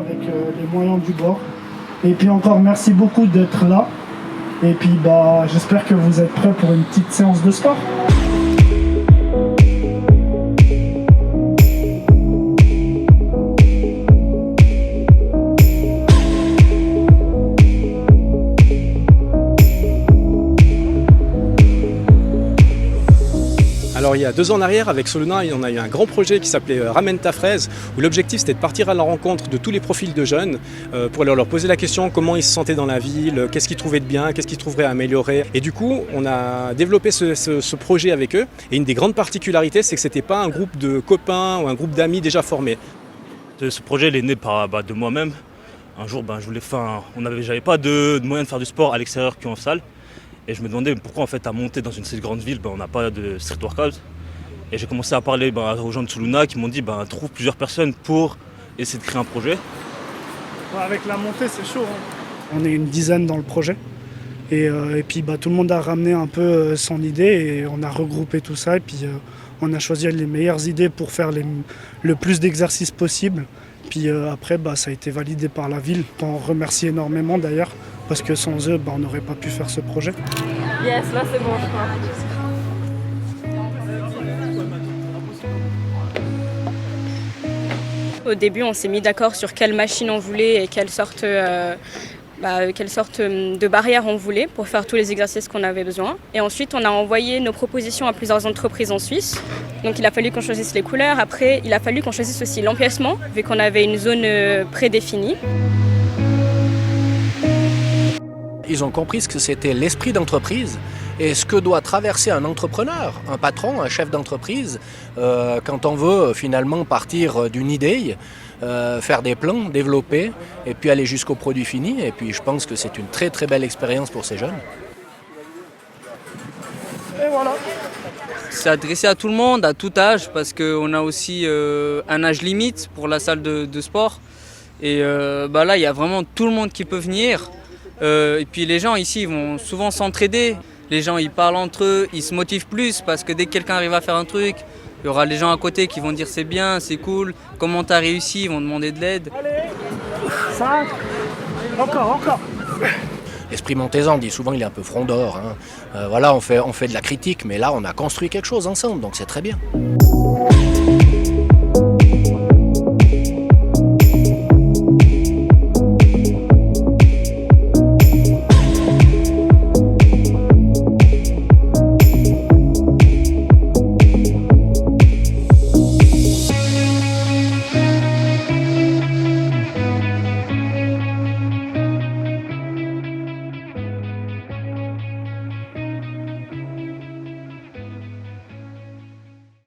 avec les moyens du bord. Et puis encore merci beaucoup d'être là. Et puis j'espère que vous êtes prêts pour une petite séance de sport. Alors il y a 2 ans en arrière, avec Soluna, on a eu un grand projet qui s'appelait Ramène ta fraise, où l'objectif c'était de partir à la rencontre de tous les profils de jeunes pour leur poser la question comment ils se sentaient dans la ville, qu'est-ce qu'ils trouvaient de bien, qu'est-ce qu'ils trouveraient à améliorer. Et du coup, on a développé ce projet avec eux. Et une des grandes particularités, c'est que c'était pas un groupe de copains ou un groupe d'amis déjà formés. Ce projet il est né de moi-même. Un jour, j'avais pas de moyen de faire du sport à l'extérieur qu'en salle. Et je me demandais pourquoi en fait à monter dans une si grande ville, on n'a pas de street workout. Et j'ai commencé à parler aux gens de Soluna qui m'ont dit trouve plusieurs personnes pour essayer de créer un projet. Avec la montée c'est chaud. On est une dizaine dans le projet. Et puis tout le monde a ramené un peu son idée et on a regroupé tout ça. Et puis on a choisi les meilleures idées pour faire le plus d'exercices possible. Puis après ça a été validé par la ville. On remercie énormément d'ailleurs. Parce que sans eux, on n'aurait pas pu faire ce projet. Yes, là c'est bon, je crois. Au début, on s'est mis d'accord sur quelle machine on voulait et quelle sorte de barrière on voulait pour faire tous les exercices qu'on avait besoin. Et ensuite, on a envoyé nos propositions à plusieurs entreprises en Suisse. Donc il a fallu qu'on choisisse les couleurs. Après, il a fallu qu'on choisisse aussi l'empiècement, vu qu'on avait une zone prédéfinie. Ils ont compris ce que c'était l'esprit d'entreprise et ce que doit traverser un entrepreneur, un patron, un chef d'entreprise, quand on veut finalement partir d'une idée, faire des plans, développer et puis aller jusqu'au produit fini. Et puis je pense que c'est une très très belle expérience pour ces jeunes. Et voilà. C'est adressé à tout le monde, à tout âge, parce qu'on a aussi un âge limite pour la salle de sport. Et là, il y a vraiment tout le monde qui peut venir. Et puis les gens ici vont souvent s'entraider, les gens ils parlent entre eux, ils se motivent plus parce que dès que quelqu'un arrive à faire un truc, il y aura les gens à côté qui vont dire c'est bien, c'est cool, comment t'as réussi, ils vont demander de l'aide. Allez, 5, encore. L'esprit Montezan, on dit souvent il est un peu frondeur. On fait de la critique, mais là on a construit quelque chose ensemble, donc c'est très bien.